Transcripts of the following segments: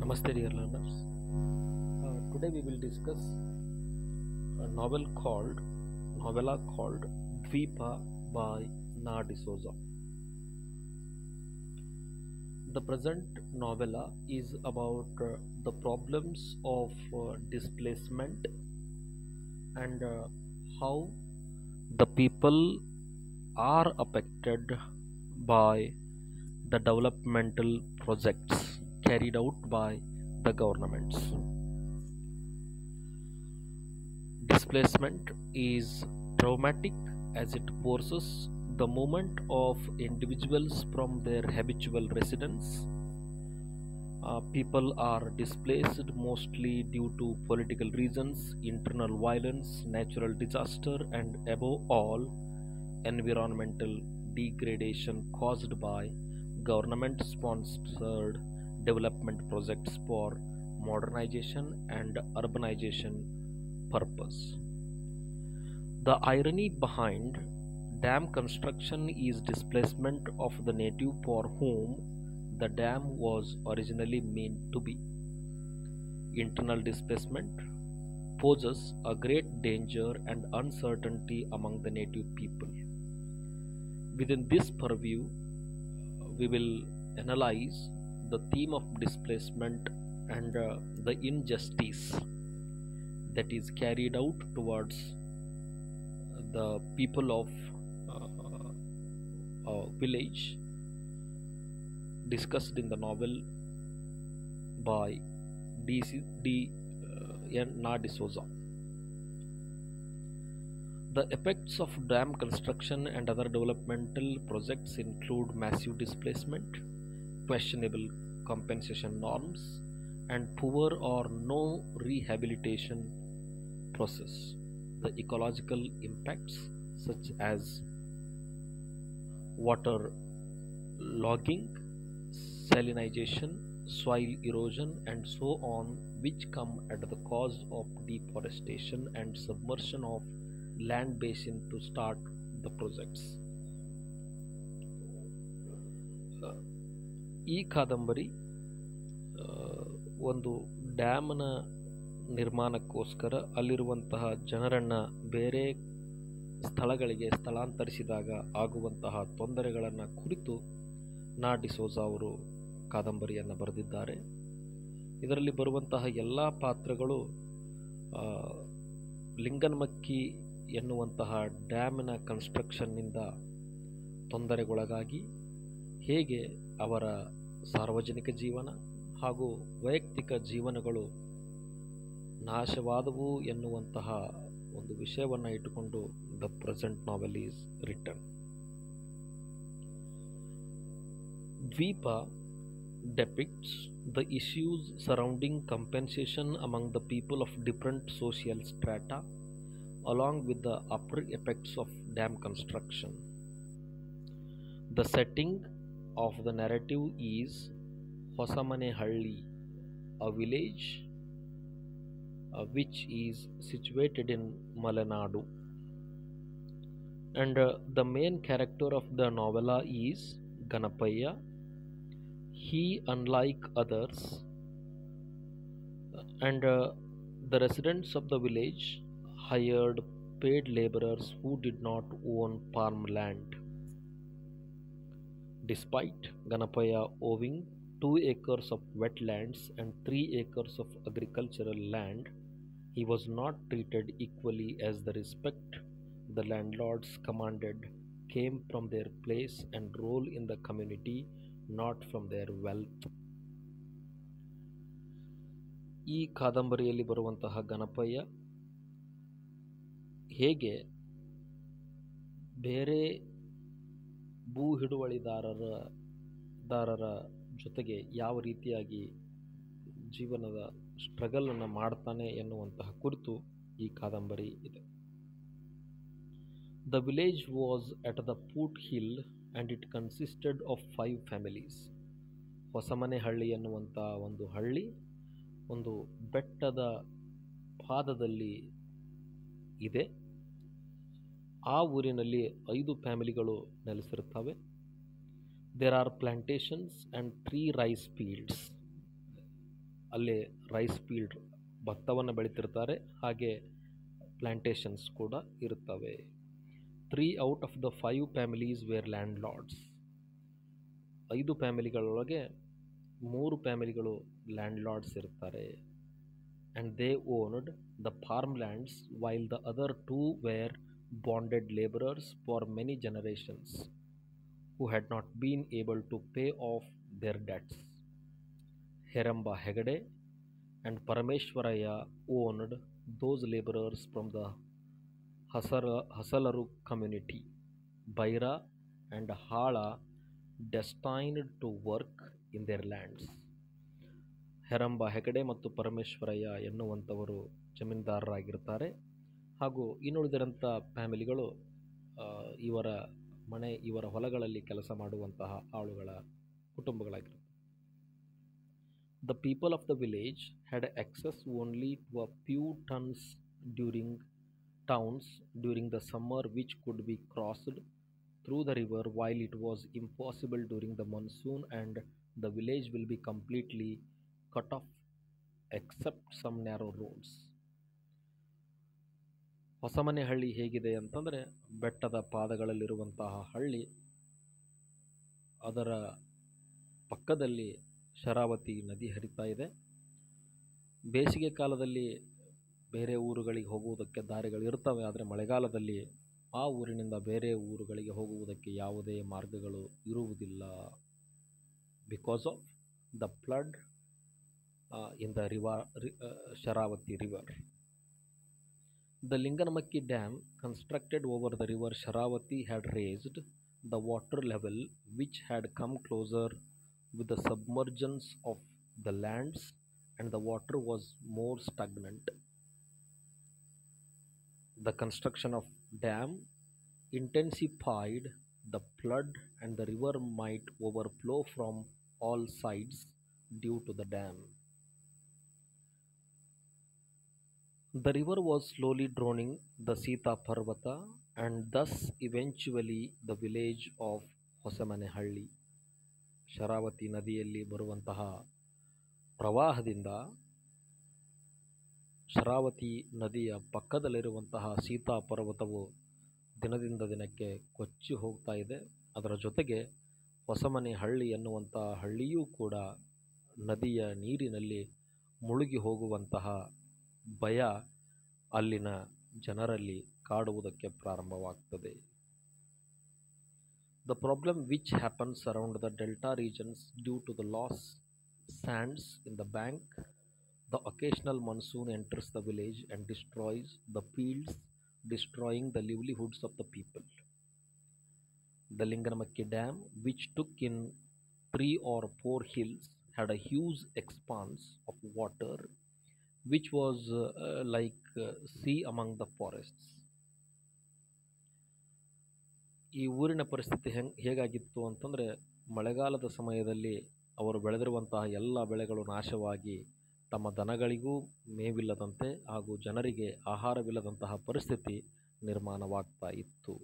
Namaste, dear learners. Today we will discuss a novella called Dvipa by Na D'Souza. The present novella is about the problems of displacement and how the people are affected by the developmental projects carried out by the governments. Displacement is traumatic as it forces the movement of individuals from their habitual residence. People are displaced mostly due to political reasons, internal violence, natural disaster, and above all, environmental degradation caused by government sponsored development projects for modernization and urbanization purpose. The irony behind dam construction is displacement of the native for whom the dam was originally meant to be. Internal displacement poses a great danger and uncertainty among the native people. Within this purview, we will analyze the theme of displacement and the injustice that is carried out towards the people of a village discussed in the novel by Na D'Souza. The effects of dam construction and other developmental projects include massive displacement, questionable compensation norms, and poor or no rehabilitation process. The ecological impacts such as water logging, salinization, soil erosion, and so on, which come at the cost of deforestation and submersion of land basin to start the projects. ಈ ಕಾದಂಬರಿ ಒಂದು ಡ್ಯಾಮ್ನ ನಿರ್ಮಾಣಕ್ಕೋಸ್ಕರ ಅಲ್ಲಿರುವಂತಹ ಜನರನ್ನು ಬೇರೆ ಸ್ಥಳಗಳಿಗೆ ಸ್ಥಳಾಂತರಿಸಿದಾಗ ಆಗುವಂತಹ ತೊಂದರೆಗಳನ್ನು ಕುರಿತು ನಾ ಡಿಸೋಜಾ ಅವರು ಕಾದಂಬರಿಯನ್ನು ಬರೆದಿದ್ದಾರೆ. ಇದರಲ್ಲಿ ಬರುವಂತಹ ಎಲ್ಲ ಪಾತ್ರಗಳು ಲಿಂಗನಮಕ್ಕಿ ಎನ್ನುವಂತಹ ಡ್ಯಾಮಿನ ಕನ್ಸ್ಟ್ರಕ್ಷನ್ನಿಂದ ತೊಂದರೆಗೊಳಗಾಗಿ ಹೇಗೆ ಅವರ ಸಾರ್ವಜನಿಕ ಜೀವನ ಹಾಗೂ ವೈಯಕ್ತಿಕ ಜೀವನಗಳು ನಾಶವಾದವು ಎನ್ನುವಂತಹ ಒಂದು ವಿಷಯವನ್ನು ಇಟ್ಟುಕೊಂಡು the present novel is written. Dvipa depicts the issues surrounding compensation among the people of different social strata, along with the after effects of dam construction. The setting of the narrative is Hosamanehalli, a village which is situated in Malenadu. And the main character of the novella is Ganapaya. He, unlike others, and the residents of the village hired paid laborers who did not own farmland. Despite Ganapaya owning 2 acres of wetlands and 3 acres of agricultural land, he was not treated equally, as the respect the landlords commanded came from their place and role in the community, not from their wealth. ಈ ಕಾದಂಬರಿಯಲ್ಲಿ ಬರುವಂತಹ ಗಣಪಯ್ಯ ಹೇಗೆ ಬೇರೆ ಭೂ ಹಿಡುವಳಿದಾರರ ಜೊತೆಗೆ ಯಾವ ರೀತಿಯಾಗಿ ಜೀವನದ ಸ್ಟ್ರಗಲನ್ನು ಮಾಡ್ತಾನೆ ಎನ್ನುವಂತಹ ಕುರಿತು ಈ ಕಾದಂಬರಿ ಇದೆ. The village was at the foot hill and it consisted of 5 families. ಹೊಸಮನೆಹಳ್ಳಿ ಎನ್ನುವಂಥ ಒಂದು ಹಳ್ಳಿ ಒಂದು ಬೆಟ್ಟದ ಪಾದದಲ್ಲಿ ಇದೆ. ಆ ಊರಿನಲ್ಲಿ 5 ಫ್ಯಾಮಿಲಿಗಳು ನೆಲೆಸಿರುತ್ತವೆ. There are plantations and 3 rice fields. ಅಲ್ಲಿ ರೈಸ್ ಫೀಲ್ಡ್ ಭತ್ತವನ್ನು ಬೆಳೀತಿರ್ತಾರೆ, ಹಾಗೆ ಪ್ಲಾಂಟೇಶನ್ಸ್ ಕೂಡ ಇರುತ್ತವೆ. 3 out of the 5 families were landlords. 5 ಫ್ಯಾಮಿಲಿಗಳೊಳಗೆ 3 ಫ್ಯಾಮಿಲಿಗಳು ಲ್ಯಾಂಡ್ ಲಾರ್ಡ್ಸ್ ಇರ್ತಾರೆ. And they owned the farmlands while the other 2 were bonded laborers for many generations who had not been able to pay off their debts. Heramba Hegade and Parameshwaraya owned those laborers from the Hasalaru community. Baira and Hala destined to work in their lands. Heramba Hegde ಮತ್ತು ಪರಮೇಶ್ವರಯ್ಯ ಎನ್ನುವಂಥವರು ಜಮೀನ್ದಾರರಾಗಿರ್ತಾರೆ, ಹಾಗೂ ಇನ್ನುಳಿದಿರಂಥ ಫ್ಯಾಮಿಲಿಗಳು ಇವರ ಹೊಲಗಳಲ್ಲಿ ಕೆಲಸ ಮಾಡುವಂತಹ ಆಳುಗಳ ಕುಟುಂಬಗಳಾಗಿರುತ್ತೆ. The people of the village had access only to a few towns during the summer, which could be crossed through the river, while it was impossible during the monsoon, and the village will be completely cut off except some narrow roads. Hosamane ಹಳ್ಳಿ ಹೇಗಿದೆ ಅಂತಂದರೆ, ಬೆಟ್ಟದ ಪಾದಗಳಲ್ಲಿರುವಂತಹ ಹಳ್ಳಿ, ಅದರ ಪಕ್ಕದಲ್ಲಿ ಶರಾವತಿ ನದಿ ಹರಿತಾ ಇದೆ. ಬೇಸಿಗೆ ಕಾಲದಲ್ಲಿ ಬೇರೆ ಊರುಗಳಿಗೆ ಹೋಗುವುದಕ್ಕೆ ದಾರಿಗಳು ಇರ್ತವೆ, ಆದರೆ ಮಳೆಗಾಲದಲ್ಲಿ ಆ ಊರಿನಿಂದ ಬೇರೆ ಊರುಗಳಿಗೆ ಹೋಗುವುದಕ್ಕೆ ಯಾವುದೇ ಮಾರ್ಗಗಳು ಇರುವುದಿಲ್ಲ. Because of the flood in the Sharavati river. The Linganmakki dam constructed over the river Sharavati had raised the water level, which had come closer with the submergence of the lands, and the water was more stagnant. The construction of dam intensified the flood, and the river might overflow from all sides due to the dam. The river was slowly drowning the Sita Parvata, and thus eventually the village of Hosamanehalli. Sharavati ನದಿಯಲ್ಲಿ ಬರುವಂತಹ ಪ್ರವಾಹದಿಂದ ಶರಾವತಿ ನದಿಯ ಪಕ್ಕದಲ್ಲಿರುವಂತಹ ಸೀತಾ ಪರ್ವತವು ದಿನದಿಂದ ದಿನಕ್ಕೆ ಕೊಚ್ಚಿ ಹೋಗ್ತಾ ಇದೆ. ಅದರ ಜೊತೆಗೆ ಹೊಸಮನೆಹಳ್ಳಿ ಎನ್ನುವಂತಹ ಹಳ್ಳಿಯೂ ಕೂಡ ನದಿಯ ನೀರಿನಲ್ಲಿ ಮುಳುಗಿ ಹೋಗುವಂತಹ ಭಯ ಅಲ್ಲಿನ ಜನರಲ್ಲಿ ಕಾಡುವುದಕ್ಕೆ ಪ್ರಾರಂಭವಾಗ್ತದೆ. The problem which happens around the delta regions due to the lost sands in the bank, the occasional monsoon enters the village and destroys the fields, destroying the livelihoods of the people. The Linganmakki Dam, which took in 3 or 4 hills, had a huge expanse of water, which was like sea among the forests. ಈ ಊರಿನ ಪರಿಸ್ಥಿತಿ ಹೇಗಾಗಿತ್ತು ಅಂತಂದರೆ, ಮಳೆಗಾಲದ ಸಮಯದಲ್ಲಿ ಅವರು ಬೆಳೆದಿರುವಂತಹ ಎಲ್ಲ ಬೆಳೆಗಳು ನಾಶವಾಗಿ ತಮ್ಮ ದನಗಳಿಗೂ ಮೇವಿಲ್ಲದಂತೆ ಹಾಗೂ ಜನರಿಗೆ ಆಹಾರವಿಲ್ಲದಂತಹ ಪರಿಸ್ಥಿತಿ ನಿರ್ಮಾಣವಾಗ್ತಾ ಇತ್ತು.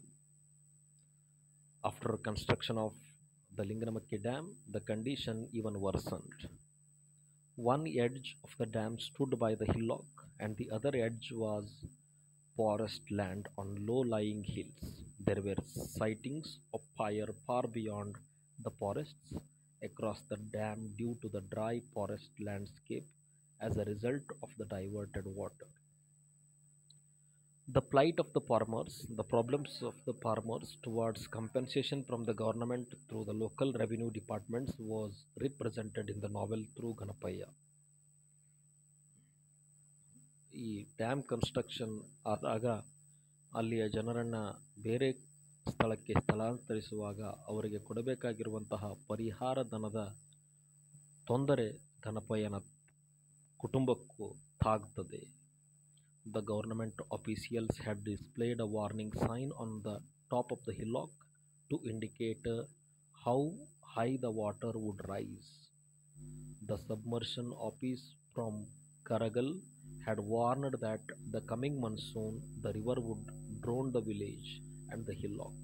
After construction of the Linganamakki dam, the condition even worsened. One edge of the dam stood by the hillock, and the other edge was forest land on low-lying hills. There were sightings of fire far beyond the forests across the dam due to the dry forest landscape as a result of the diverted water. The plight of the farmers, the problems of the farmers towards compensation from the government through the local revenue departments was represented in the novel through Ganapaya. ಈ dam construction ಆದಾಗ ಅಲ್ಲಿಯ ಜನರನ್ನು ಬೇರೆ ಸ್ಥಳಕ್ಕೆ ಸ್ಥಳಾಂತರಿಸುವಾಗ ಅವರಿಗೆ ಕೊಡಬೇಕಾಗಿರುವಂತಹ ಪರಿಹಾರ ಧನದ ತೊಂದರೆ ಘನಪಯ್ಯನ ಕುಟುಂಬಕ್ಕೂ ತಾಗ್ತದೆ. The government officials had displayed a warning sign on the top of the hillock to indicate how high the water would rise. The submersion office from Karagal had warned that the coming monsoon the river would drown the village and the hillock.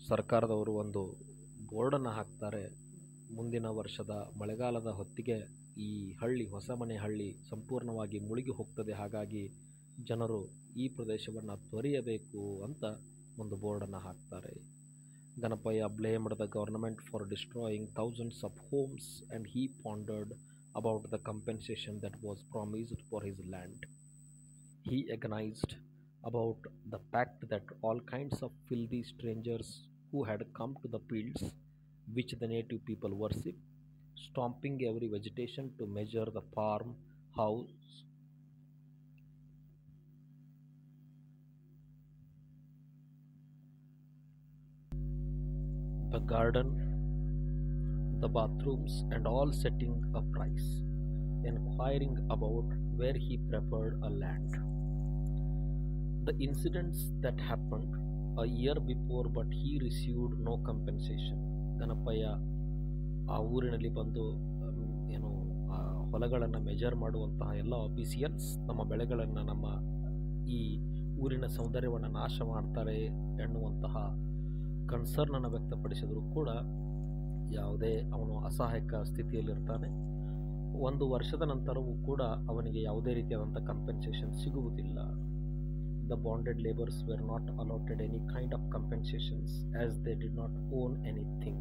ಸರ್ಕಾರದವರು ಒಂದು ಬೋರ್ಡನ್ನು ಹಾಕ್ತಾರೆ, ಮುಂದಿನ ವರ್ಷದ ಮಳೆಗಾಲದ ಹೊತ್ತಿಗೆ ಈ ಹೊಸಮನೆ ಹಳ್ಳಿ ಸಂಪೂರ್ಣವಾಗಿ ಮುಳುಗಿ ಹೋಗ್ತದೆ. ಹಾಗಾಗಿ ಜನರು ಈ ಪ್ರದೇಶವನ್ನು ತೊರೆಯಬೇಕು ಅಂತ ಒಂದು ಬೋರ್ಡನ್ನು ಹಾಕ್ತಾರೆ. Ganapaya blamed the government for destroying thousands of homes, and he pondered about the compensation that was promised for his land. He agonized about the fact that all kinds of filthy strangers who had come to the fields which the native people worship, stomping every vegetation to measure the farm house, the garden, the bathrooms, and all setting a price, inquiring about where he preferred a land. The incidents that happened a year before, but he received no compensation. Ganapayya ಆ ಊರಿನಲ್ಲಿ ಬಂದು ಏನು ಹೊಲಗಳನ್ನು measure ಮಾಡುವಂತಹ ಎಲ್ಲ ಆಫೀಸಿಯಲ್ಸ್ ನಮ್ಮ ಬೆಳೆಗಳನ್ನು, ನಮ್ಮ ಈ ಊರಿನ ಸೌಂದರ್ಯವನ್ನು ನಾಶ ಮಾಡ್ತಾರೆ ಎನ್ನುವಂತಹ ಕನ್ಸರ್ನನ್ನು ವ್ಯಕ್ತಪಡಿಸಿದರೂ ಕೂಡ ಯಾವುದೇ ಅವನು ಅಸಹಾಯಕ ಸ್ಥಿತಿಯಲ್ಲಿರ್ತಾನೆ. 1 ವರ್ಷದ ನಂತರವೂ ಕೂಡ ಅವನಿಗೆ ಯಾವುದೇ ರೀತಿಯಾದಂಥ ಕಂಪೆನ್ಸೇಷನ್ ಸಿಗುವುದಿಲ್ಲ. The bonded laborers were not allotted any kind of compensations as they did not own anything.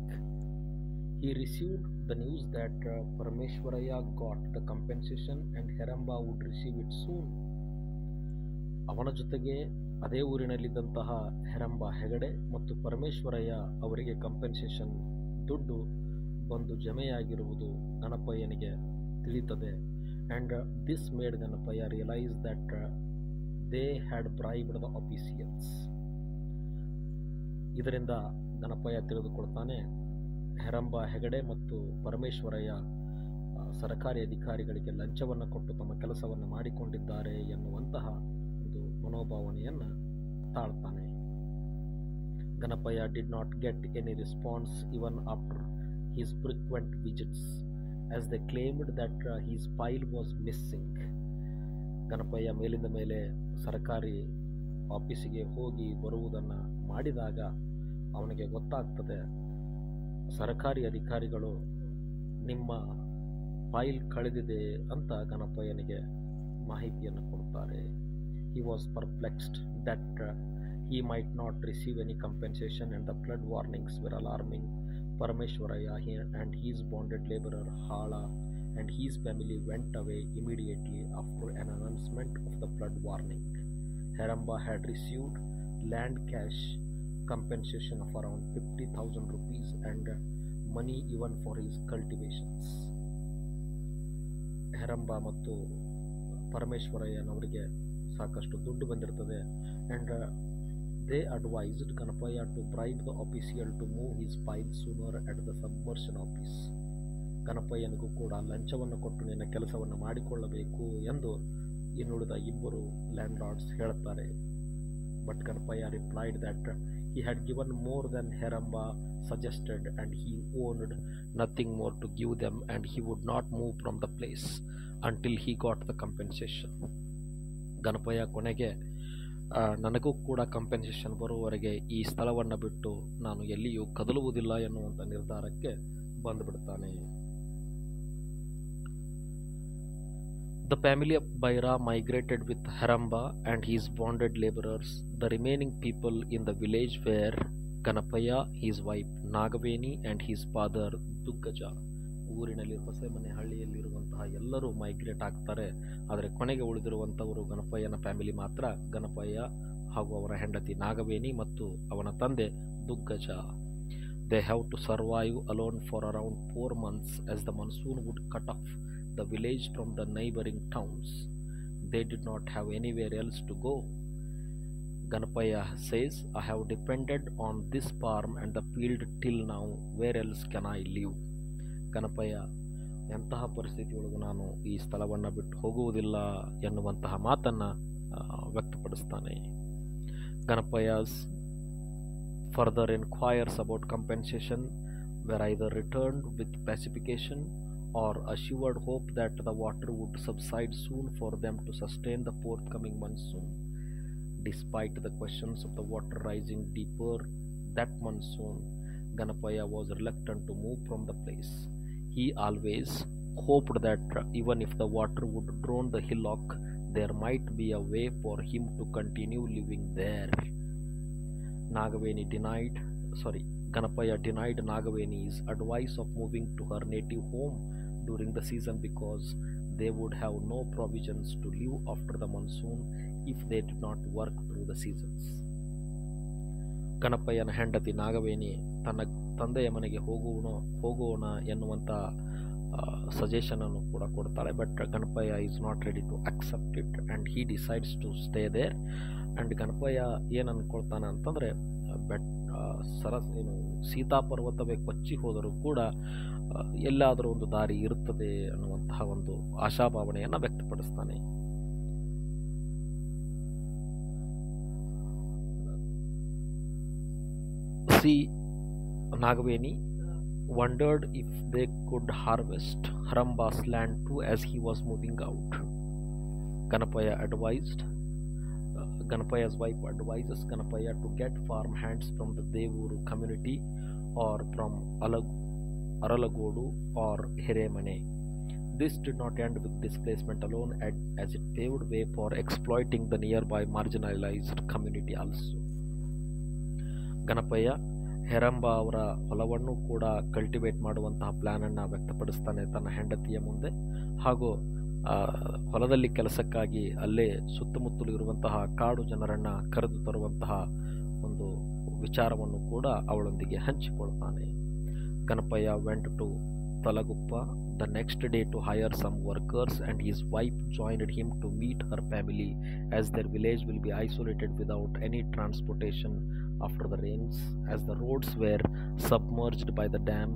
He received the news that Parameshwaraya got the compensation and Heramba would receive it soon. ಅವನ ಜೊತೆಗೆ ಅದೇ ಊರಿನಲ್ಲಿದ್ದಂತಹ ಹೆರಂಬ ಹೆಗಡೆ ಮತ್ತು ಪರಮೇಶ್ವರಯ್ಯ ಅವರಿಗೆ compensation ದುಡ್ಡು ಬಂದು ಜಮೆಯಾಗಿರುವುದು ಗಣಪಯ್ಯನಿಗೆ ತಿಳಿಯುತ್ತದೆ. And this made Ganapayya realise that they had bribed the officials. ಇದರಿಂದ ಗಣಪಯ್ಯ ತಿಳಿದುಕೊಳ್ತಾನೆ ಹೆರಂಬ ಹೆಗಡೆ ಮತ್ತು ಪರಮೇಶ್ವರಯ್ಯ ಸರ್ಕಾರಿ ಅಧಿಕಾರಿಗಳಿಗೆ ಲಂಚವನ್ನು ಕೊಟ್ಟು ತಮ್ಮ ಕೆಲಸವನ್ನು ಮಾಡಿಕೊಂಡಿದ್ದಾರೆ ಎನ್ನುವಂತಹ ಒಂದು ಮನೋಭಾವನೆಯನ್ನು ತಾಳ್ತಾನೆ. Ganapayya did not get any response even after his frequent visits, as they claimed that his file was missing. Ganapayya ಮೇಲಿಂದ ಮೇಲೆ ಸರ್ಕಾರಿ ಆಫೀಸಿಗೆ ಹೋಗಿ ಬರುವುದನ್ನು ಮಾಡಿದಾಗ ಅವನಿಗೆ ಗೊತ್ತಾಗ್ತದೆ, ಸರ್ಕಾರಿ ಅಧಿಕಾರಿಗಳು ನಿಮ್ಮ ಫೈಲ್ ಕಳೆದಿದೆ ಅಂತ ಗಣಪಯ್ಯನಿಗೆ ಮಾಹಿತಿಯನ್ನು ಕೊಡ್ತಾರೆ. He was perplexed that he might not receive any compensation, and the flood warnings were alarming. Parameshwaraya and his bonded laborer Hala and his family went away immediately after an announcement of the flood warning. Heramba had received land cash compensation of around 50,000 rupees and money even for his cultivations. ಹೆರಂಬ ಮತ್ತು ಪರಮೇಶ್ವರಯ್ಯನವರಿಗೆ ಸಾಕಷ್ಟು ದುಡ್ಡು ಬಂದಿರ್ತದೆ. And they advised Ganapayya to bribe the official to move his file sooner at the submersion office. ಗಣಪಯ್ಯನಿಗೂ ಕೂಡ ಲಂಚವನ್ನು ಕೊಟ್ಟು ನಿನ್ನ ಕೆಲಸವನ್ನು ಮಾಡಿಕೊಳ್ಳಬೇಕು ಎಂದು ಇನ್ನುಳಿದ ಇಬ್ಬರು ಲ್ಯಾಂಡ್ ಲಾರ್ಡ್ಸ್ ಹೇಳುತ್ತಾರೆ. But Ganapayya replied that he had given more than Heramba suggested, and he owned nothing more to give them, and he would not move from the place until he got the compensation. Ganapayya ಕೊನೆಗೆ ನನಗೂ ಕೂಡ compensation ಬರುವವರೆಗೆ ಈ ಸ್ಥಳವನ್ನು ಬಿಟ್ಟು ನಾನು ಎಲ್ಲಿಯೂ ಕದಲುವುದಿಲ್ಲ ಎನ್ನುವಂಥ ನಿರ್ಧಾರಕ್ಕೆ ಬಂದುಬಿಡ್ತಾನೆ. The family of Baira migrated with Heramba and his bonded laborers. The remaining people in the village were Ganapaya, his wife Nagaveni, and his father Duggaja. ಊರಿನಲ್ಲಿ ಹೊಸಮನೆ ಹಳ್ಳಿಯಲ್ಲಿರುವಂತಹ ಎಲ್ಲರೂ ಮೈಗ್ರೇಟ್ ಆಗ್ತಾರೆ. ಆದರೆ ಕೊನೆಗೆ ಉಳಿದಿರುವಂಥವರು ಗಣಪಯ್ಯನ ಫ್ಯಾಮಿಲಿ ಮಾತ್ರ. ಗಣಪಯ್ಯ ಹಾಗೂ ಅವರ ಹೆಂಡತಿ ನಾಗವೇಣಿ ಮತ್ತು ಅವನ ತಂದೆ ದುಗ್ಗಜ. They have to survive alone for around 4 months as the monsoon would cut off the village from the neighboring towns. They did not have anywhere else to go. Ganapaya says, I have depended on this farm and the field till now. Where else can I live? Ganapayya ಎಂತಹ ಪರಿಸ್ಥಿತಿಯೊಳಗೂ ನಾನು ಈ ಸ್ಥಳವನ್ನು ಬಿಟ್ಟು ಹೋಗುವುದಿಲ್ಲ ಎನ್ನುವಂತಹ ಮಾತನ್ನು ವ್ಯಕ್ತಪಡಿಸ್ತಾನೆ. Ganapayya's further enquires about compensation were either returned with pacification or assured hope that the water would subside soon for them to sustain the forthcoming monsoon. Despite the questions of the water rising deeper that monsoon, Ganapaya was reluctant to move from the place. He always hoped that even if the water would drown the hillock, there might be a way for him to continue living there. Nagaveni denied, sorry, Ganapaya denied Nagaveni's advice of moving to her native home during the season because they would have no provisions to live after the monsoon if they did not work through the seasons. ಗಣಪಯ್ಯನ ಹೆಂಡತಿ ನಾಗವೇಣಿ ತನ್ನ ತಂದೆಯ ಮನೆಗೆ ಹೋಗೋಣ ಎನ್ನುವಂಥ suggestion ಅನ್ನು ಕೂಡ ಕೊಡ್ತಾಳೆ. But Ganapayya is not ready to accept it and he decides to stay there. And Ganapayya ಏನು ಅಂದ್ಕೊಳ್ತಾನೆ ಅಂತಂದರೆ ಸೀತಾ ಪರ್ವತವೇ ಕೊಚ್ಚಿ ಹೋದರೂ ಕೂಡ ಎಲ್ಲಾದರೂ ಒಂದು ದಾರಿ ಇರುತ್ತದೆ ಅನ್ನುವಂತಹ ಒಂದು ಆಶಾಭಾವನೆಯನ್ನು ವ್ಯಕ್ತಪಡಿಸ್ತಾನೆ. Nagaveni wondered if they could harvest Haramba's land too as he was moving out. Ganapaya's wife advises Ganapaya to get farm hands from the Devuru community or from Aralagodu or Hiremane. This did not end with displacement alone, as it paved way for exploiting the nearby marginalized community also. Ganapayya ಹೆರಂಬ ಅವರ ಹೊಲವನ್ನು ಕೂಡ cultivate ಮಾಡುವಂತಹ ಪ್ಲ್ಯಾನನ್ನು ವ್ಯಕ್ತಪಡಿಸ್ತಾನೆ ತನ್ನ ಹೆಂಡತಿಯ ಮುಂದೆ. ಹಾಗೂ ಹೊಲದಲ್ಲಿ ಕೆಲಸಕ್ಕಾಗಿ ಅಲ್ಲೇ ಸುತ್ತಮುತ್ತಲು ಇರುವಂತಹ ಕಾಡು ಜನರನ್ನು ಕರೆದು ತರುವಂತಹ ಒಂದು ವಿಚಾರವನ್ನು ಕೂಡ ಅವಳೊಂದಿಗೆ ಹಂಚಿಕೊಳ್ತಾನೆ. Ganapayya went to Talaguppa the next day to hire some workers, and his wife joined him to meet her family, as their village will be isolated without any transportation after the rains. As the roads were submerged by the dam,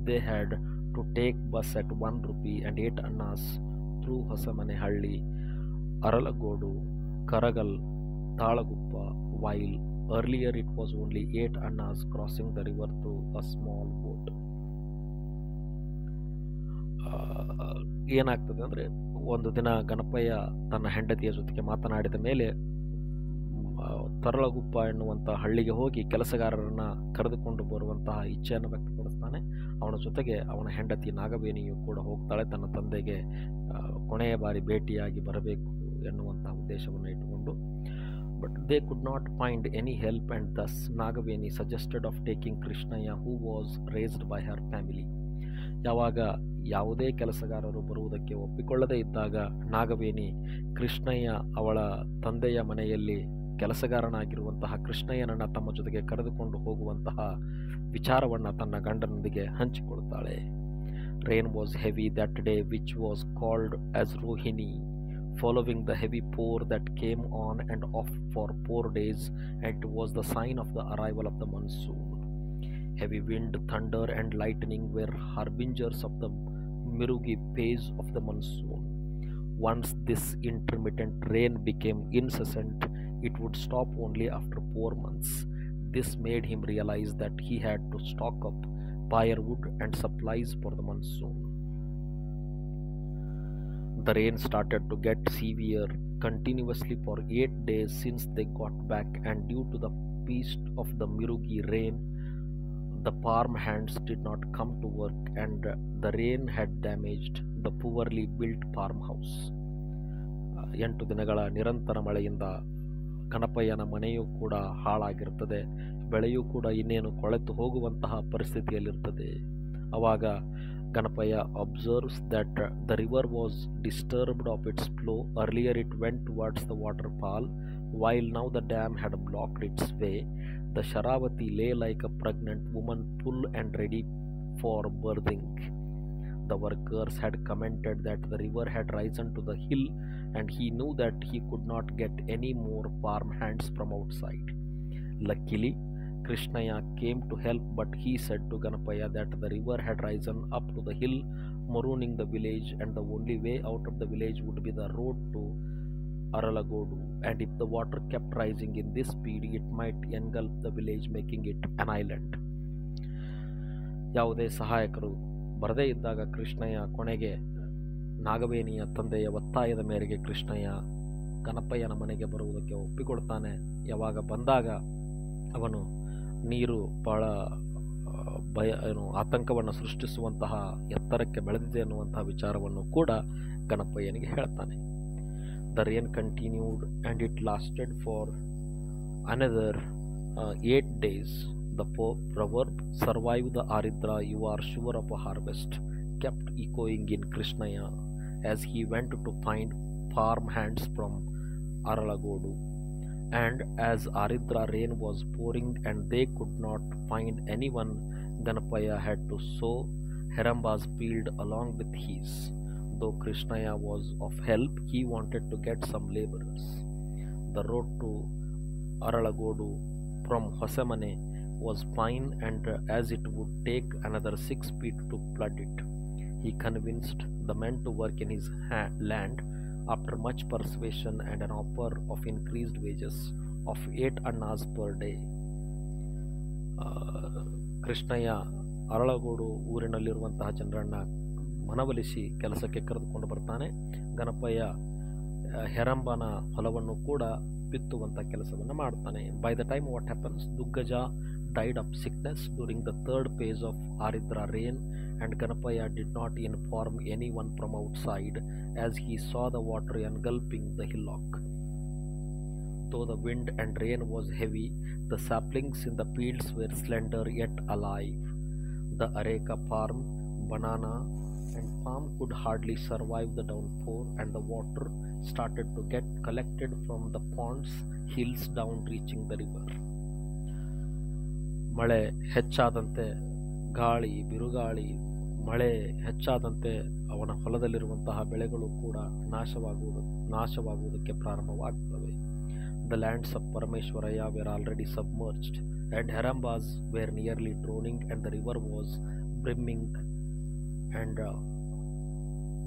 they had to take bus at 1 rupee and 8 annas through Hasamanehalli, Aralagodu, Karagal, Talaguppa, while earlier it was only 8 annas crossing the river through a small boat. ಏನಾಗ್ತದೆ ಅಂದರೆ, ಒಂದು ದಿನ ಗಣಪಯ್ಯ ತನ್ನ ಹೆಂಡತಿಯ ಜೊತೆಗೆ ಮಾತನಾಡಿದ ಮೇಲೆ ತರಳಗುಪ್ಪ ಎನ್ನುವಂಥ ಹಳ್ಳಿಗೆ ಹೋಗಿ ಕೆಲಸಗಾರರನ್ನು ಕರೆದುಕೊಂಡು ಬರುವಂತಹ ಇಚ್ಛೆಯನ್ನು ವ್ಯಕ್ತಪಡಿಸ್ತಾನೆ. ಅವನ ಜೊತೆಗೆ ಅವನ ಹೆಂಡತಿ ನಾಗವೇಣಿಯು ಕೂಡ ಹೋಗ್ತಾಳೆ, ತನ್ನ ತಂದೆಗೆ ಕೊನೆಯ ಬಾರಿ ಭೇಟಿಯಾಗಿ ಬರಬೇಕು ಎನ್ನುವಂತಹ ಉದ್ದೇಶವನ್ನು ಇಟ್ಟುಕೊಂಡು. But they could not find any help, and Dus Nagaveni suggested of taking Krishnaiah, who was raised by her family. ಯಾವಾಗ ಯಾವುದೇ ಕೆಲಸಗಾರರು ಬರುವುದಕ್ಕೆ ಒಪ್ಪಿಕೊಳ್ಳದೇ ಇದ್ದಾಗ ನಾಗವೇಣಿ ಕೃಷ್ಣಯ್ಯ ಅವಳ ತಂದೆಯ ಮನೆಯಲ್ಲಿ ಕೆಲಸಗಾರನಾಗಿರುವಂತಹ ಕೃಷ್ಣಯ್ಯನನ್ನು ತಮ್ಮ ಜೊತೆಗೆ ಕರೆದುಕೊಂಡು ಹೋಗುವಂತಹ ವಿಚಾರವನ್ನು ತನ್ನ ಗಂಡನೊಂದಿಗೆ ಹಂಚಿಕೊಳ್ತಾಳೆ. Rain was heavy that day, which was called as Rohini, following the heavy pour that came on and off for 4 days, and it was the sign of the arrival of the monsoon. Heavy wind, thunder and lightning were harbingers of the Mirugi phase of the monsoon. Once this intermittent rain became incessant, it would stop only after 4 months. This made him realize that he had to stock up firewood and supplies for the monsoon. The rain started to get severe continuously for 8 days since they got back, and due to the peace of the Mirugi rain, the farm hands did not come to work, and the rain had damaged the poorly built farmhouse. 8 ದಿನಗಳ ನಿರಂತರ ಮಳೆಯಿಂದ ಗಣಪಯ್ಯನ ಮನೆಯೂ ಕೂಡ ಹಾಳಾಗಿರುತ್ತದೆ, ಬೆಳೆಯೂ ಕೂಡ ಇನ್ನೇನು ಕೊಳೆತು ಹೋಗುವಂತಹ ಪರಿಸ್ಥಿತಿಯಲ್ಲಿರ್ತದೆ. ಆವಾಗ Ganapayya observes that the river was disturbed of it's flow. Earlier it went towards the waterfall, while now the dam had blocked its way. The Sharavati lay like a pregnant woman, full and ready for birthing. The workers had commented that the river had risen to the hill, and he knew that he could not get any more farm hands from outside. Luckily, Krishnaya came to help, but he said to Ganapaya that the river had risen up to the hill, marooning the village, and the only way out of the village would be the road to Aralagodu, and if the water kept rising in this speed, it might engulf the village, making it an island. ಯಾವುದೇ ಸಹಾಯಕರು ಬರದೇ ಇದ್ದಾಗ ಕೃಷ್ಣಯ್ಯ ಕೊನೆಗೆ ನಾಗವೇಣಿಯ ತಂದೆಯ ಒತ್ತಾಯದ ಮೇರೆಗೆ ಕೃಷ್ಣಯ್ಯ ಗಣಪಯ್ಯನ ಮನೆಗೆ ಬರುವುದಕ್ಕೆ ಒಪ್ಪಿಕೊಳ್ತಾನೆ. ಯಾವಾಗ ಬಂದಾಗ ಅವನು ನೀರು ಬಹಳ ಆತಂಕವನ್ನು ಸೃಷ್ಟಿಸುವಂತಹ ಎತ್ತರಕ್ಕೆ ಬೆಳೆದಿದೆ ಅನ್ನುವಂತಹ ವಿಚಾರವನ್ನು ಕೂಡ ಗಣಪಯ್ಯನಿಗೆ ಹೇಳ್ತಾನೆ. The rain continued and it lasted for another 8 days. The proverb, survive the Aridra, you are sure of a harvest, kept echoing in Krishnaya as he went to find farm hands from Aralagodu. And as Aridra rain was pouring and they could not find anyone, Ganapaya had to sow Heramba's field along with his. Though Krishnaya was of help, he wanted to get some laborers. The road to Aralagodu from Hosemane was fine, and as it would take another 6 feet to flood it, he convinced the men to work in his land after much persuasion and an offer of increased wages of 8 annas per day. ಕೃಷ್ಣಯ್ಯ ಅರಳಗೋಡು ಊರಿನಲ್ಲಿರುವಂತಹ ಜನರನ್ನು ಮನವೊಲಿಸಿ ಕೆಲಸಕ್ಕೆ ಕರೆದುಕೊಂಡು ಬರ್ತಾನೆ. ಗಣಪಯ್ಯ ಹೆರಂಬನ ಹೊಲವನ್ನು ಕೂಡ ಬಿತ್ತುವಂಥ ಕೆಲಸವನ್ನು ಮಾಡ್ತಾನೆ. By the time what happens, Duggaja died of sickness during the third phase of Aridra rain, and Ganapaya did not inform anyone from outside as he saw the water engulfing the hillock. Though the wind and rain was heavy, the saplings in the fields were slender yet alive. The areca farm, banana and palm could hardly survive the downpour, and the water started to get collected from the ponds, hills down reaching the river. ಮಳೆ ಹೆಚ್ಚಾದಂತೆ, ಗಾಳಿ ಬಿರುಗಾಳಿ ಮಳೆ ಹೆಚ್ಚಾದಂತೆ ಅವನ ಹೊಲದಲ್ಲಿರುವಂತಹ ಬೆಳೆಗಳು ಕೂಡ ನಾಶವಾಗುವುದಕ್ಕೆ ಪ್ರಾರಂಭವಾಗ್ತವೆ. The lands of Parameshwaraya were already submerged, and Herambas were nearly drowning, and the river was brimming, and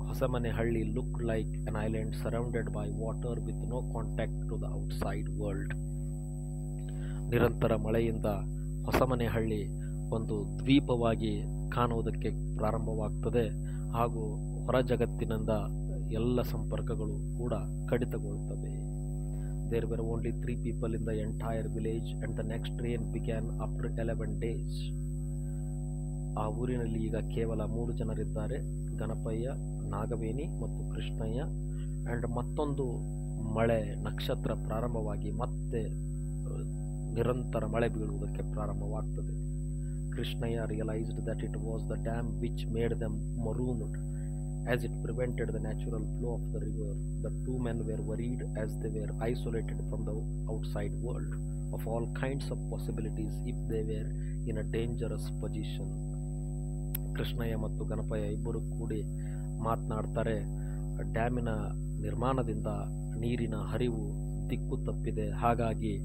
Hosamanehulli looked like an island surrounded by water with no contact to the outside world. ನಿರಂತರ ಮಳೆಯಿಂದ ಹೊಸಮನೆಹಳ್ಳಿ ಒಂದು ದ್ವೀಪವಾಗಿ ಕಾಣುವುದಕ್ಕೆ ಪ್ರಾರಂಭವಾಗ್ತದೆ, ಹಾಗೂ ಹೊರ ಜಗತ್ತಿನಿಂದ ಎಲ್ಲ ಸಂಪರ್ಕಗಳು ಕೂಡ ಕಡಿತಗೊಳ್ತವೆ. There were only 3 people in the entire village, and the next rain began after 11 days. ಆ ಊರಿನಲ್ಲಿ ಈಗ ಕೇವಲ 3 ಜನರಿದ್ದಾರೆ, ಗಣಪಯ್ಯ, ನಾಗವೇಣಿ ಮತ್ತು ಕೃಷ್ಣಯ್ಯ. ಆ್ಯಂಡ್ ಮತ್ತೊಂದು ಮಳೆ ನಕ್ಷತ್ರ ಪ್ರಾರಂಭವಾಗಿ ಮತ್ತೆ ನಿರಂತರ ಮಳೆ ಬೀಳುವುದಕ್ಕೆ ಪ್ರಾರಂಭವಾಗ್ತದೆ. Krishnaya realized that it was the dam which made them marooned, as it prevented the natural flow of the river. The 2 men were worried as they were isolated from the outside world of all kinds of possibilities if they were in a dangerous position. ಕೃಷ್ಣಯ್ಯ ಮತ್ತು ಗಣಪಯ್ಯ ಇಬ್ಬರು ಕೂಡಿ ಮಾತನಾಡ್ತಾರೆ. ಡ್ಯಾಮಿನ ನಿರ್ಮಾಣದಿಂದ ನೀರಿನ ಹರಿವು ದಿಕ್ಕು ತಪ್ಪಿದೆ, ಹಾಗಾಗಿ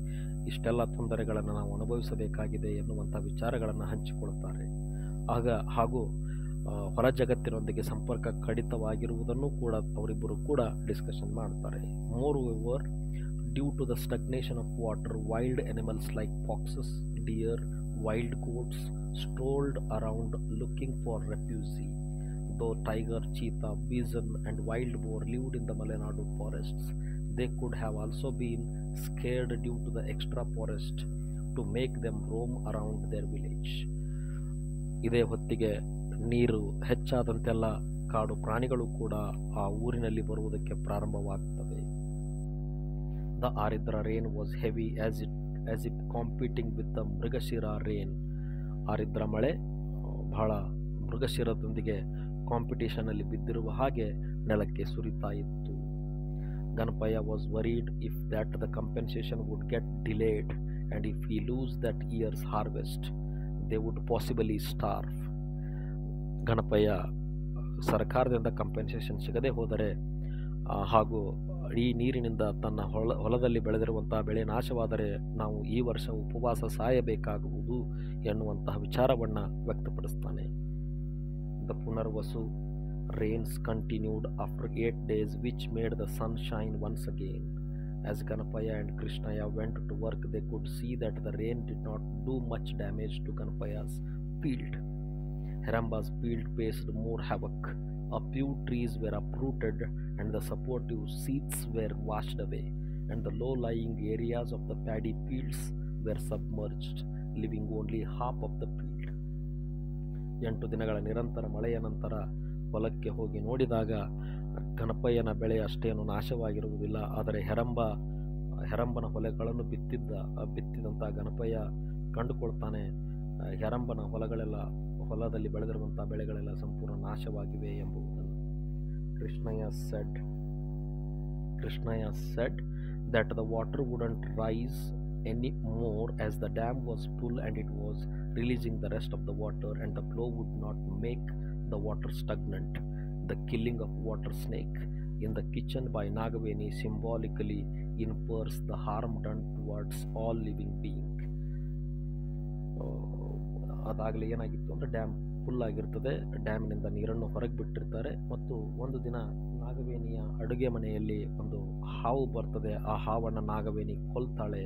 ಇಷ್ಟೆಲ್ಲ ತೊಂದರೆಗಳನ್ನು ನಾವು ಅನುಭವಿಸಬೇಕಾಗಿದೆ ಎನ್ನುವಂಥ ವಿಚಾರಗಳನ್ನು ಹಂಚಿಕೊಳ್ಳುತ್ತಾರೆ. ಹಾಗೂ ಹೊರ ಜಗತ್ತಿನೊಂದಿಗೆ ಸಂಪರ್ಕ ಕಡಿತವಾಗಿರುವುದನ್ನು ಕೂಡ ಅವರಿಬ್ಬರು ಕೂಡ ಡಿಸ್ಕಷನ್ ಮಾಡ್ತಾರೆ. Moreover, due to the stagnation of water, wild animals like foxes, deer, wild goats strolled around looking for refuge. Though tiger, cheetah, bison and wild boar lived in the Malenadu forests, they could have also been scared due to the extra forest to make them roam around their village. ಇದೇ ಹೊತ್ತಿಗೆ ನೀರು ಹೆಚ್ಚಾದಂತೆಲ್ಲ ಕಾಡು ಪ್ರಾಣಿಗಳು ಕೂಡ ಆ ಊರಿನಲ್ಲಿ ಬರುವುದಕ್ಕೆ ಪ್ರಾರಂಭವಾಗ್ತವೆ. The Aridra rain was heavy as if competing with the Mrigashira rain. Ardra ಮಳೆ ಬಹಳ ಮೃಗಶಿರದೊಂದಿಗೆ ಕಾಂಪಿಟೇಷನ್ ಅಲ್ಲಿ ಬಿದ್ದಿರುವ ಹಾಗೆ ನೆಲಕ್ಕೆ ಸುರಿತಾ ಇತ್ತು. Ganapaya was worried if that the compensation would get delayed, and if he lose that year's harvest, they would possibly starve. Ganapayya ಸರ್ಕಾರದಿಂದ compensation ಸಿಗದೆ ಹೋದರೆ ಹಾಗೂ ಈ ನೀರಿನಿಂದ ತನ್ನ ಹೊಲದಲ್ಲಿ ಬೆಳೆದಿರುವಂತಹ ಬೆಳೆ ನಾಶವಾದರೆ ನಾವು ಈ ವರ್ಷ ಉಪವಾಸ ಸಾಯಬೇಕಾಗುವುದು ಎನ್ನುವಂತಹ ವಿಚಾರವನ್ನು ವ್ಯಕ್ತಪಡಿಸ್ತಾನೆ. The Punarvasu rains continued after 8 days, which made the sun shine once again. As Ganapaya and Krishnaya went to work, they could see that the rain did not do much damage to Ganapaya's field. Heramba's field faced more havoc. A few trees were uprooted and the supportive seats were washed away, and the low-lying areas of the paddy fields were submerged, leaving only half of the field. 8 ದಿನಗಳ ನಿರಂತರ ಮಳೆಯ ನಂತರ ಹೊಲಕ್ಕೆ ಹೋಗಿ ನೋಡಿದಾಗ ಗಣಪಯ್ಯನ ಬೆಳೆ ಅಷ್ಟೇನು ನಾಶವಾಗಿರುವುದಿಲ್ಲ. ಆದರೆ ಹೆರಂಬನ ಹೊಲಗಳನ್ನು ಬಿತ್ತಿದಂಥ ಗಣಪಯ್ಯ ಕಂಡುಕೊಳ್ತಾನೆ, ಹೆರಂಬನ ಹೊಲದಲ್ಲಿ ಬೆಳೆದಿರುವಂಥ ಬೆಳೆಗಳೆಲ್ಲ ಸಂಪೂರ್ಣ ನಾಶವಾಗಿವೆ ಎಂಬುದನ್ನು. Krishnaya said that the water wouldn't rise any more as the dam was full and it was releasing the rest of the water, and the flow would not make the water stagnant. The killing of water snake in the kitchen by Nagaveni symbolically infers the harm done towards all living being. ಅದಾಗಲೇ ಏನಾಗಿತ್ತು ಅಂದರೆ dam full ಆಗಿರ್ತದೆ, ಡ್ಯಾಮ್ನಿಂದ ನೀರನ್ನು ಹೊರಗೆ ಬಿಟ್ಟಿರ್ತಾರೆ ಮತ್ತು ಒಂದು ದಿನ ನಾಗವೇಣಿಯ ಅಡುಗೆ ಮನೆಯಲ್ಲಿ ಒಂದು ಹಾವು ಬರ್ತದೆ. ಆ ಹಾವನ್ನು Nagaveni ಕೊಲ್ತಾಳೆ.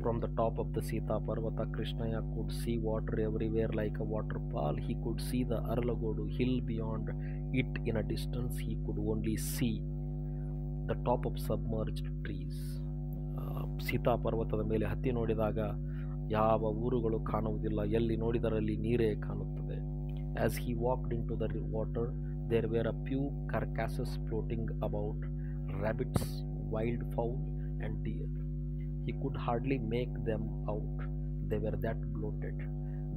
From the top of the Sita Parvata, Krishnaya could see water everywhere like a waterfall. He could see the Aralagodu hill beyond it in a distance. He could only see the top of submerged trees. Sita ಪರ್ವತದ ಮೇಲೆ ಹತ್ತಿ ನೋಡಿದಾಗ ಯಾವ ಊರುಗಳು ಕಾಣುವುದಿಲ್ಲ, ಎಲ್ಲಿ ನೋಡಿದರಲ್ಲಿ ನೀರೇ ಕಾಣುತ್ತದೆ. As he walked into the water, there were a few carcasses floating about, rabbits, wild fowl and deer. He could hardly make them out. They were that bloated.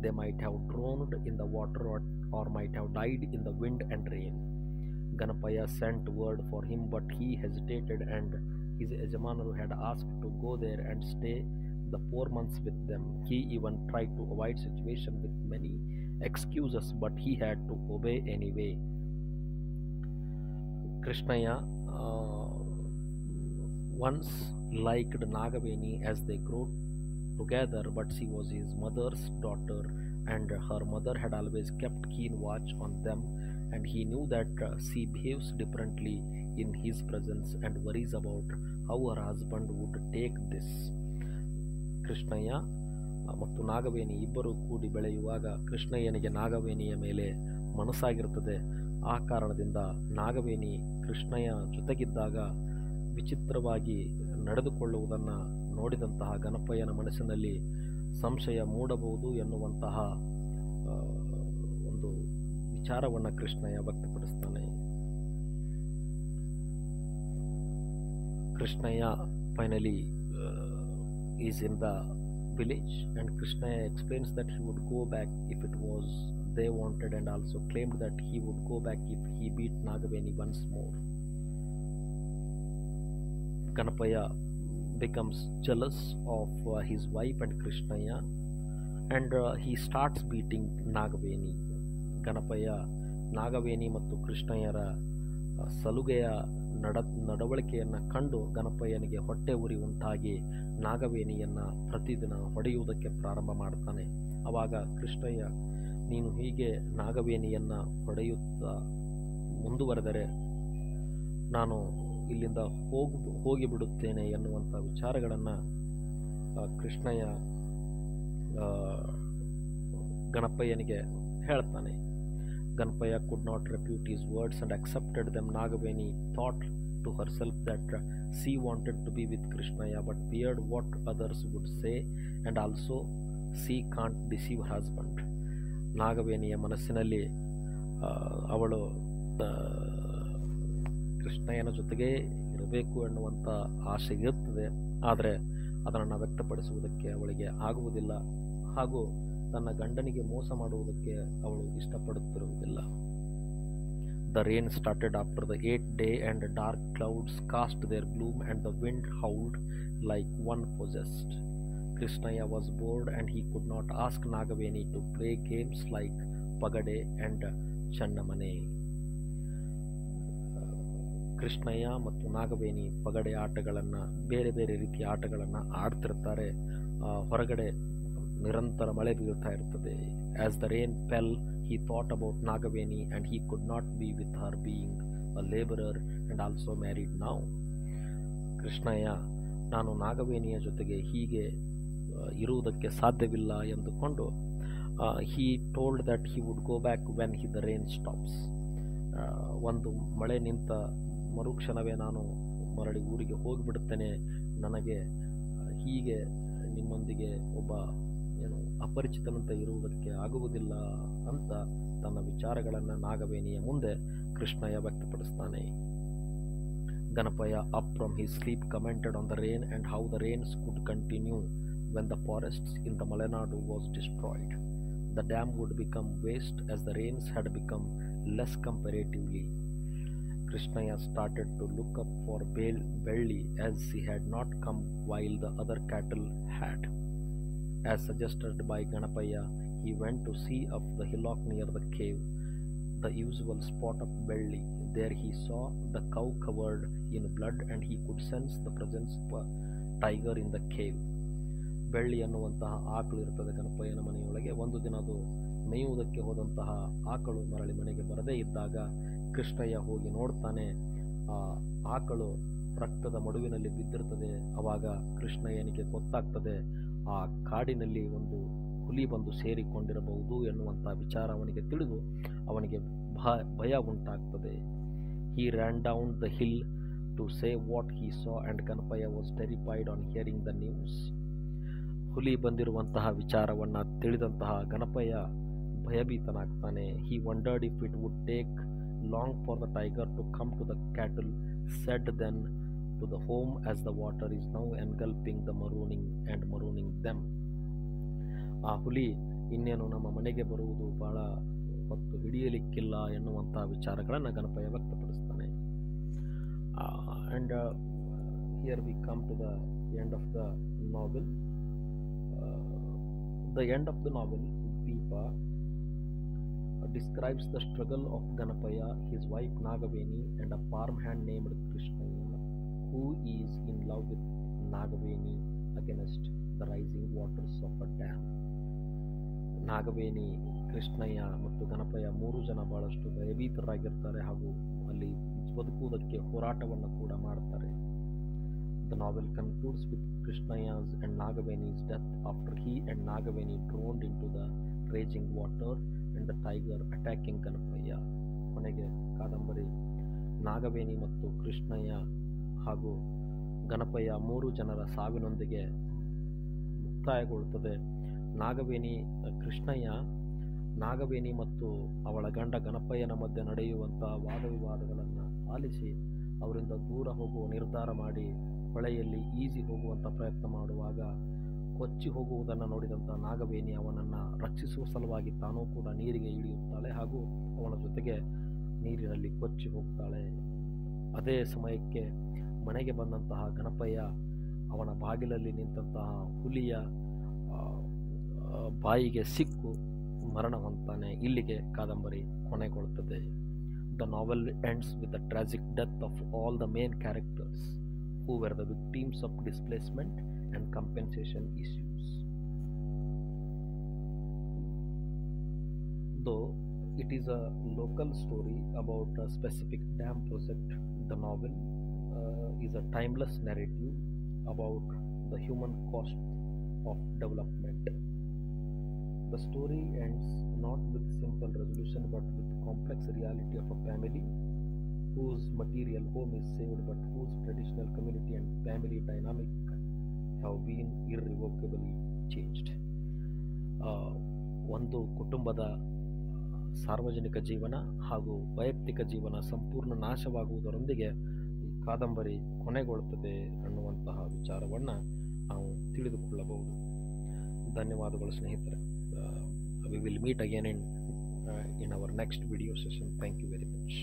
They might have drowned in the water or might have died in the wind and rain. Ganapaya sent word for him, but he hesitated, and his Yajamanaru had asked to go there and stay the 4 months with them. He even tried to avoid situation with many excuses, but he had to obey anyway. Krishnaya once liked Nagaveni as they grew together, but she was his mother's daughter, and her mother had always kept keen watch on them, and he knew that she behaves differently in his presence and worries about how her husband would take this. ಕೃಷ್ಣಯ್ಯ ಮತ್ತು ನಾಗವೇಣಿ ಇಬ್ಬರು ಕೂಡಿ ಬೆಳೆಯುವಾಗ ಕೃಷ್ಣಯ್ಯನಿಗೆ ನಾಗವೇಣಿಯ ಮೇಲೆ ಮನಸ್ಸಾಗಿರುತ್ತದೆ. ಆ ಕಾರಣದಿಂದ ನಾಗವೇಣಿ ಕೃಷ್ಣಯ್ಯ ಜೊತೆಗಿದ್ದಾಗ ವಿಚಿತ್ರವಾಗಿ ನಡೆದುಕೊಳ್ಳುವುದನ್ನು ನೋಡಿದಂತಹ ಗಣಪಯ್ಯನ ಮನಸ್ಸಿನಲ್ಲಿ ಸಂಶಯ ಮೂಡಬಹುದು ಎನ್ನುವಂತಹ ಒಂದು ವಿಚಾರವನ್ನು ಕೃಷ್ಣಯ್ಯ ವ್ಯಕ್ತಪಡಿಸ್ತಾನೆ. ಕೃಷ್ಣಯ್ಯ finally is in the village, and Krishnaya explains that he would go back if it was they wanted, and also claimed that he would go back if he beat Nagaveni once more. Ganapaya becomes jealous of his wife and Krishnaya, and he starts beating Nagaveni. Ganapaya Nagaveni ಮತ್ತು ಕೃಷ್ಣಯ್ಯರ ಸಲುಗೆಯ ನಡವಳಿಕೆಯನ್ನು ಕಂಡು ಗಣಪಯ್ಯನಿಗೆ ಹೊಟ್ಟೆ ಉರಿ ಉಂಟಾಗಿ ನಾಗವೇಣಿಯನ್ನು ಪ್ರತಿದಿನ ಹೊಡೆಯುವುದಕ್ಕೆ ಪ್ರಾರಂಭ ಮಾಡ್ತಾನೆ. ಆವಾಗ ಕೃಷ್ಣಯ್ಯ, ನೀನು ಹೀಗೆ ನಾಗವೇಣಿಯನ್ನು ಹೊಡೆಯುತ್ತಾ ಮುಂದುವರೆದರೆ ನಾನು ಇಲ್ಲಿಂದ ಹೋಗಿಬಿಡುತ್ತೇನೆ ಎನ್ನುವಂಥ ವಿಚಾರಗಳನ್ನು ಕೃಷ್ಣಯ್ಯ ಗಣಪಯ್ಯನಿಗೆ ಹೇಳ್ತಾನೆ. Ganapaya could not refute his words and accepted them. Nagaveni thought to herself that she wanted to be with Krishnaya, but feared what others would say, and also she can't deceive her husband. ನಾಗವೇಣಿಯ ಮನಸ್ಸಿನಲ್ಲಿ ಅವಳು ಕೃಷ್ಣಯ್ಯನ ಜೊತೆಗೇ ಇರಬೇಕು ಎನ್ನುವಂಥ ಆಸೆ ಇರುತ್ತದೆ. ಆದರೆ ಅದನ್ನು ವ್ಯಕ್ತಪಡಿಸುವುದಕ್ಕೆ ಅವಳಿಗೆ ಆಗುವುದಿಲ್ಲ, ಹಾಗೂ ತನ್ನ ಗಂಡನಿಗೆ ಮೋಸ ಮಾಡುವುದಕ್ಕೆ ಅವಳು ಇಷ್ಟಪಡುತ್ತಿರುವುದಿಲ್ಲ. The rain started after the 8th day, and dark clouds cast their gloom, and the wind howled like one possessed. Krishnaya was bored, and he could not ask Nagaveni to play games like Pagade and Channamane. ಕೃಷ್ಣಯ್ಯ ಮತ್ತು ನಾಗವೇಣಿ ಪಗಡೆ ಆಟಗಳನ್ನು, ಬೇರೆ ಬೇರೆ ರೀತಿಯ ಆಟಗಳನ್ನು ಆಡ್ತಿರ್ತಾರೆ. ಹೊರಗಡೆ ನಿರಂತರ ಮಳೆ ಬೀಳ್ತಾ ಇರ್ತದೆ. As the rain fell, he thought about Nagaveni, and he could not be with her, being a laborer and also married now. ಕೃಷ್ಣಯ್ಯ, ನಾನು ನಾಗವೇಣಿಯ ಜೊತೆಗೆ ಹೀಗೆ ಇರುವುದಕ್ಕೆ ಸಾಧ್ಯವಿಲ್ಲ ಎಂದುಕೊಂಡು he told that he would go back when the rain stops. ಒಂದು ಮಳೆ ನಿಂತ ಮರುಕ್ಷಣವೇ ನಾನು ಮರಳಿ ಊರಿಗೆ ಹೋಗಿಬಿಡುತ್ತೇನೆ. ನನಗೆ ಹೀಗೆ ನಿಮ್ಮೊಂದಿಗೆ ಒಬ್ಬ ಅಪರಿಚಿತನಂತೆ ಇರುವುದಕ್ಕೆ ಆಗುವುದಿಲ್ಲ ಅಂತ ತನ್ನ ವಿಚಾರಗಳನ್ನು ನಾಗವೇಣಿಯ ಮುಂದೆ ಕೃಷ್ಣಯ್ಯ ವ್ಯಕ್ತಪಡಿಸ್ತಾನೆ. Ganapaya, up from his sleep, commented on the rain and how the rains could continue when the forests in the Malenadu was destroyed. The dam would become waste as the rains had become less comparatively. Krishnaya started to look up for Belli as he had not come while the other cattle had. As suggested by Ganapaya, he went to see up the hillock near the cave, the usual spot of Belli. There he saw the cow covered in blood and he could sense the presence of a tiger in the cave. ಬೆಳ್ಳಿ ಅನ್ನುವಂತಹ ಆಕಳು ಇರುತ್ತದೆ ಗಣಪಯ್ಯನ ಮನೆಯೊಳಗೆ. ಒಂದು ದಿನ ಅದು ಮೇಯುವುದಕ್ಕೆ ಹೋದಂತಹ ಆಕಳು ಮರಳಿ ಮನೆಗೆ ಬರದೇ ಇದ್ದಾಗ ಕೃಷ್ಣಯ್ಯ ಹೋಗಿ ನೋಡ್ತಾನೆ. ಆ ಆಕಳು ರಕ್ತದ ಮಡುವಿನಲ್ಲಿ ಬಿದ್ದಿರ್ತದೆ. ಆವಾಗ ಕೃಷ್ಣಯ್ಯನಿಗೆ ಗೊತ್ತಾಗ್ತದೆ ಆ ಕಾಡಿನಲ್ಲಿ ಒಂದು ಹುಲಿ ಬಂದು ಸೇರಿಕೊಂಡಿರಬಹುದು ಎನ್ನುವಂಥ ವಿಚಾರ ಅವನಿಗೆ ತಿಳಿದು ಅವನಿಗೆ ಭಯ ಉಂಟಾಗ್ತದೆ. He ran down the hill to say what he saw and Ganapaya was terrified on hearing the news. ಹುಲಿ ಬಂದಿರುವಂತಹ ವಿಚಾರವನ್ನು ತಿಳಿದಂತಹ Ganapayya ಭಯಭೀತನಾಗ್ತಾನೆ. He wondered if it would take long for the tiger to come to the cattle, said then to the home as the water is now engulfing the marooning them. ಆ ಹುಲಿ ಇನ್ನೇನು ನಮ್ಮ ಮನೆಗೆ ಬರುವುದು ಬಹಳ ಹೊತ್ತು ಹಿಡಿಯಲಿಕ್ಕಿಲ್ಲ ಎನ್ನುವಂಥ ವಿಚಾರಗಳನ್ನು Ganapayya ವ್ಯಕ್ತಪಡಿಸ್ತಾನೆ. And here we come to the end of the novel. The end of the novel, Deepa, describes the struggle of Ganapaya, his wife Nagaveni, and a farmhand named Krishnaya, who is in love with Nagaveni against the rising waters of a dam. Nagaveni, ಕೃಷ್ಣಯ್ಯ ಮತ್ತು ಗಣಪಯ್ಯ ಮೂರು ಜನ ಬಹಳಷ್ಟು ಭಯಭೀತರಾಗಿರ್ತಾರೆ ಹಾಗೂ ಅಲ್ಲಿ ಬದುಕುವುದಕ್ಕೆ ಹೋರಾಟವನ್ನು ಕೂಡ ಮಾಡ್ತಾರೆ. The novel concludes with Krishnaya's and Nagaveni's death after he and Nagaveni drowned into the raging water and the tiger attacking Ganapaya. ಕೊನೆಗೆ ಕಾದಂಬರಿ ನಾಗವೇಣಿ ಮತ್ತು ಕೃಷ್ಣಯ್ಯ ಹಾಗೂ ಗಣಪಯ್ಯ ಮೂರು ಜನರ ಸಾವಿನೊಂದಿಗೆ ಮುಕ್ತಾಯಗೊಳ್ಳುತ್ತದೆ. ನಾಗವೇಣಿ ಮತ್ತು ಅವಳ ಗಂಡ ಗಣಪಯ್ಯನ ಮಧ್ಯೆ ನಡೆಯುವಂಥ ವಾದವಿವಾದಗಳನ್ನು ಆಲಿಸಿ ಅವರಿಂದ ದೂರ ಹೋಗುವ ನಿರ್ಧಾರ ಮಾಡಿ ಹೊಳೆಯಲ್ಲಿ ಈಜಿ ಹೋಗುವಂಥ ಪ್ರಯತ್ನ ಮಾಡುವಾಗ ಕೊಚ್ಚಿ ಹೋಗುವುದನ್ನು ನೋಡಿದಂಥ ನಾಗವೇಣಿ ಅವನನ್ನು ರಕ್ಷಿಸುವ ಸಲುವಾಗಿ ತಾನೂ ಕೂಡ ನೀರಿಗೆ ಇಳಿಯುತ್ತಾಳೆ ಹಾಗೂ ಅವನ ಜೊತೆಗೆ ನೀರಿನಲ್ಲಿ ಕೊಚ್ಚಿ ಹೋಗ್ತಾಳೆ. ಅದೇ ಸಮಯಕ್ಕೆ ಮನೆಗೆ ಬಂದಂತಹ ಗಣಪಯ್ಯ ಅವನ ಬಾಗಿಲಲ್ಲಿ ನಿಂತಹ ಹುಲಿಯ ಬಾಯಿಗೆ ಸಿಕ್ಕು ಮರಣ ಹೊಂದ್ತಾನೆ. ಇಲ್ಲಿಗೆ ಕಾದಂಬರಿ ಕೊನೆಗೊಳ್ಳುತ್ತದೆ. The novel ends with the tragic death of all the main characters who were the victims of displacement and compensation issues. Though it is a local story about a specific dam project, the novel is a timeless narrative about the human cost of development. The story ends not with simple resolution but with complex reality of a family whose material home is saved but whose traditional community and family dynamic have been irrevocably changed. ಒಂದು ಕುಟುಂಬದ ಸಾರ್ವಜನಿಕ ಜೀವನ ಹಾಗೂ ವೈಯಕ್ತಿಕ ಜೀವನ ಸಂಪೂರ್ಣ ನಾಶವಾಗುವುದರೊಂದಿಗೆ ಈ ಕಾದಂಬರಿ ಕೊನೆಗೊಳ್ಳುತ್ತದೆ ಅನ್ನುವಂತಹ ವಿಚಾರವನ್ನು ನಾವು ತಿಳಿದುಕೊಳ್ಳಬಹುದು. ಧನ್ಯವಾದಗಳು ಸ್ನೇಹಿತರೆ. We will meet again in our next video session. Thank you very much.